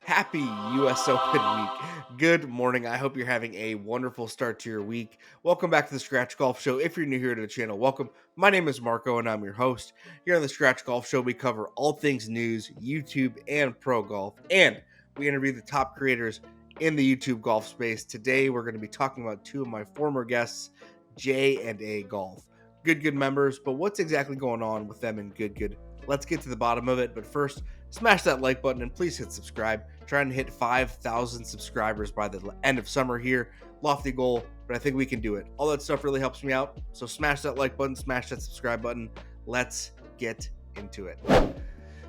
Happy US Open week. Good morning. I hope you're having a wonderful start to your week. Welcome back to the Scratch Golf Show. If you're new here to the channel, welcome. My name is Marco and I'm your host. Here on the Scratch Golf Show, we cover all things news, YouTube, and pro golf. And we interview the top creators in the YouTube golf space. Today, we're going to be talking about two of my former guests, JNA Golf. Good members, but what's exactly going on with them in Good? Let's get to the bottom of it. But first, smash that like button and please hit subscribe. Trying to hit 5,000 subscribers by the end of summer here. Lofty goal, but I think we can do it. All that stuff really helps me out. So smash that like button, smash that subscribe button. Let's get into it.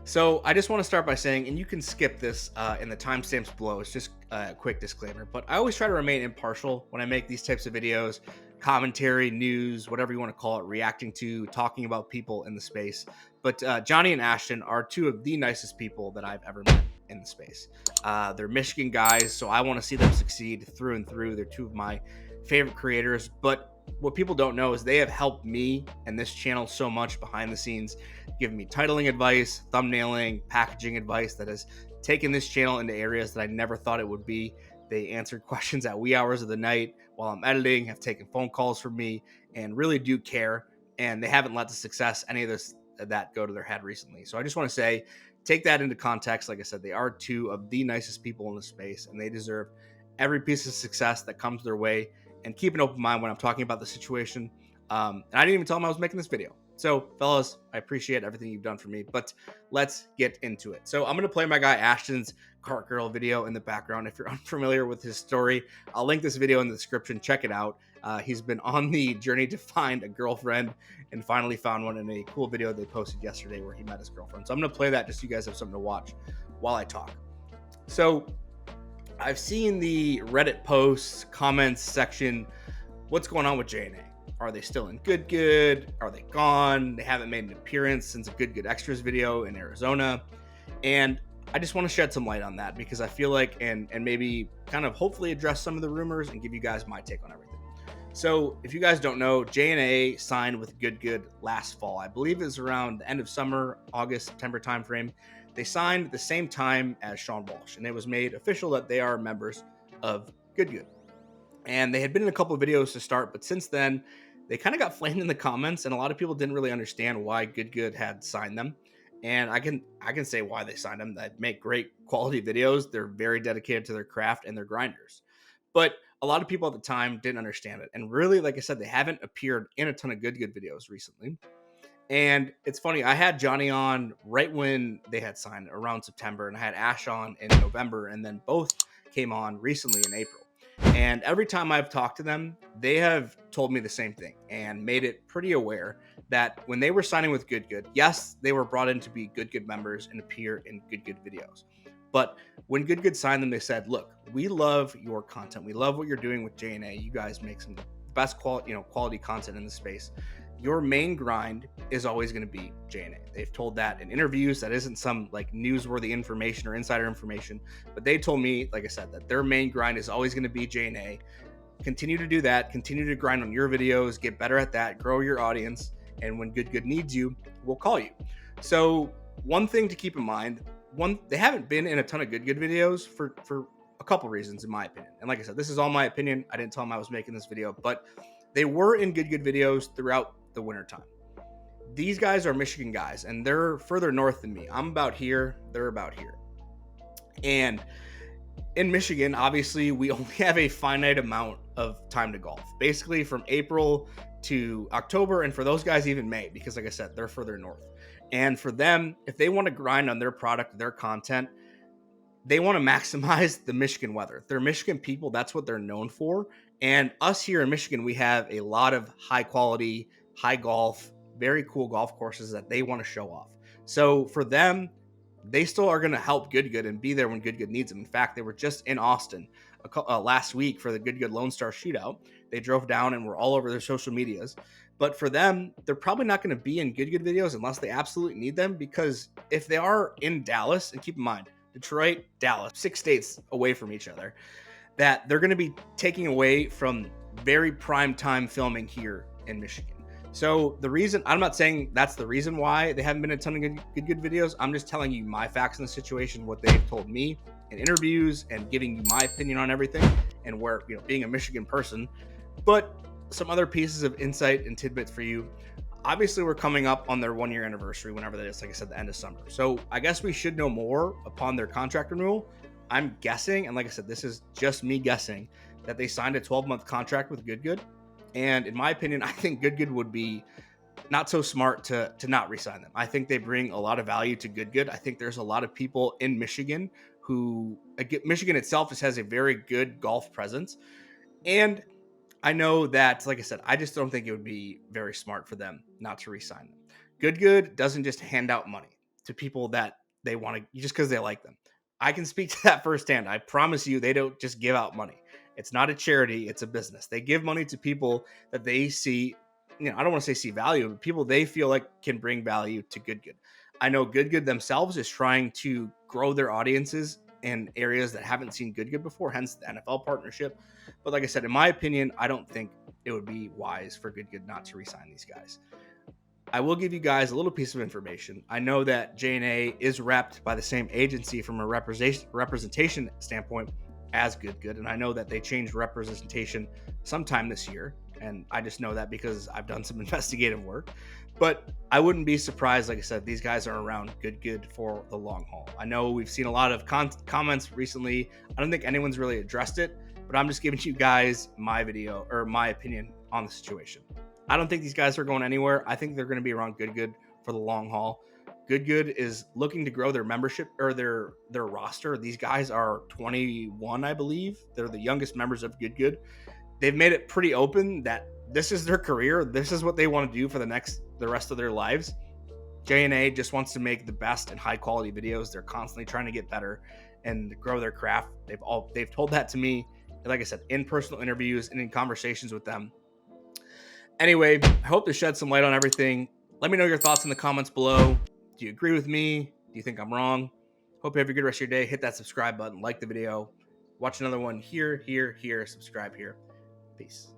So I just want to start by saying, and you can skip this in the timestamps below, it's just a quick disclaimer, but I always try to remain impartial when I make these types of videos, commentary, news, whatever you want to call it, reacting to, talking about people in the space. But Johnny and Ashton are two of the nicest people that I've ever met in the space. They're Michigan guys, so I want to see them succeed through and through. They're two of my favorite creators, but what people don't know is they have helped me and this channel so much behind the scenes, giving me titling advice, thumbnailing, packaging advice that has taken this channel into areas that I never thought it would be. They answered questions at wee hours of the night while I'm editing, have taken phone calls from me, and really do care. And they haven't let the success, any of that go to their head recently. So I just want to say, take that into context. Like I said, they are two of the nicest people in the space, and they deserve every piece of success that comes their way. And keep an open mind when I'm talking about the situation. And I didn't even tell them I was making this video. So, fellas, I appreciate everything you've done for me, but let's get into it. So I'm going to play my guy Ashton's Cart Girl video in the background. If you're unfamiliar with his story, I'll link this video in the description. Check it out. He's been on the journey to find a girlfriend and finally found one in a cool video they posted yesterday where he met his girlfriend. So I'm going to play that just so you guys have something to watch while I talk. So I've seen the Reddit posts, comments section. What's going on with JNA? Are they still in Good? Are they gone? They haven't made an appearance since a Good Extras video in Arizona. And I just want to shed some light on that because I feel like, and maybe kind of hopefully address some of the rumors and give you guys my take on everything. So if you guys don't know, JNA signed with Good last fall. I believe it was around the end of summer, August, September timeframe. They signed at the same time as Sean Walsh, and it was made official that they are members of Good. And they had been in a couple of videos to start, but since then, they kind of got flamed in the comments, and a lot of people didn't really understand why Good had signed them. And I can say why they signed them. They make great quality videos. They're very dedicated to their craft, and they're grinders. But a lot of people at the time didn't understand it. And really, like I said, they haven't appeared in a ton of Good videos recently. And it's funny, I had Johnny on right when they had signed around September, and I had Ash on in November, and then both came on recently in April. And every time I've talked to them, they have told me the same thing and made it pretty aware that when they were signing with Good, yes, they were brought in to be Good members and appear in Good videos. But when Good signed them, they said, look, we love your content. We love what you're doing with JNA. You guys make some best quality content in the space. Your main grind is always going to be JNA. They've told that in interviews. That isn't some like newsworthy information or insider information, but they told me, like I said, that their main grind is always going to be JNA. Continue to do that. Continue to grind on your videos, get better at that, grow your audience. And when Good needs you, we'll call you. So one thing to keep in mind, they haven't been in a ton of Good videos for a couple reasons, in my opinion. And like I said, this is all my opinion. I didn't tell them I was making this video, but they were in Good videos throughout the wintertime. These guys are Michigan guys, and they're further north than me. I'm about here, they're about here. And in Michigan, obviously, we only have a finite amount of time to golf. Basically, from April to October, and for those guys, even May, because like I said, they're further north. And for them, if they want to grind on their product, their content, they want to maximize the Michigan weather. They're Michigan people. That's what they're known for. And us here in Michigan, we have a lot of high quality, high golf, very cool golf courses that they want to show off. So for them, they still are going to help Good and be there when Good needs them. In fact, they were just in Austin last week for the Good Lone Star Shootout. They drove down and were all over their social medias. But for them, they're probably not going to be in Good videos unless they absolutely need them, because if they are in Dallas, and keep in mind, Detroit, Dallas, 6 states away from each other, that they're going to be taking away from very prime time filming here in Michigan. So the reason, I'm not saying that's the reason why they haven't been a ton of good videos. I'm just telling you my facts in the situation, what they've told me in interviews, and giving you my opinion on everything, and where, being a Michigan person. But some other pieces of insight and tidbits for you. Obviously, we're coming up on their 1 year anniversary, whenever that is, like I said, the end of summer. So I guess we should know more upon their contract renewal. I'm guessing, and like I said, this is just me guessing, that they signed a 12-month contract with Good Good. And in my opinion, I think Good Good would be not so smart to not resign them. I think they bring a lot of value to Good Good. I think there's a lot of people in Michigan who, Michigan itself just has a very good golf presence. And I know that, like I said, I just don't think it would be very smart for them not to re-sign them. Good Good doesn't just hand out money to people that they want to, just because they like them. I can speak to that firsthand. I promise you, they don't just give out money. It's not a charity, it's a business. They give money to people that they see, I don't want to say see value, but people they feel like can bring value to Good Good. I know Good Good themselves is trying to grow their audiences in areas that haven't seen Good Good before, hence the NFL partnership. But like I said, in my opinion, I don't think it would be wise for Good Good not to re-sign these guys. I will give you guys a little piece of information. I know that JNA is repped by the same agency from a representation standpoint as Good Good, and I know that they changed representation sometime this year, and I just know that because I've done some investigative work. But I wouldn't be surprised, like I said, these guys are around Good Good for the long haul. I know we've seen a lot of comments recently. I don't think anyone's really addressed it, but I'm just giving you guys my video or my opinion on the situation. I don't think these guys are going anywhere. I think they're going to be around Good Good for the long haul. Good Good is looking to grow their membership or their roster. These guys are 21, I believe. They're the youngest members of Good Good. They've made it pretty open that this is their career. This is what they want to do for the rest of their lives. JNA just wants to make the best and high quality videos. They're constantly trying to get better and grow their craft. They've told that to me, like I said, in personal interviews and in conversations with them. Anyway, I hope to shed some light on everything. Let me know your thoughts in the comments below. Do you agree with me? Do you think I'm wrong? Hope you have a good rest of your day. Hit that subscribe button, like the video. Watch another one here, subscribe here. Peace.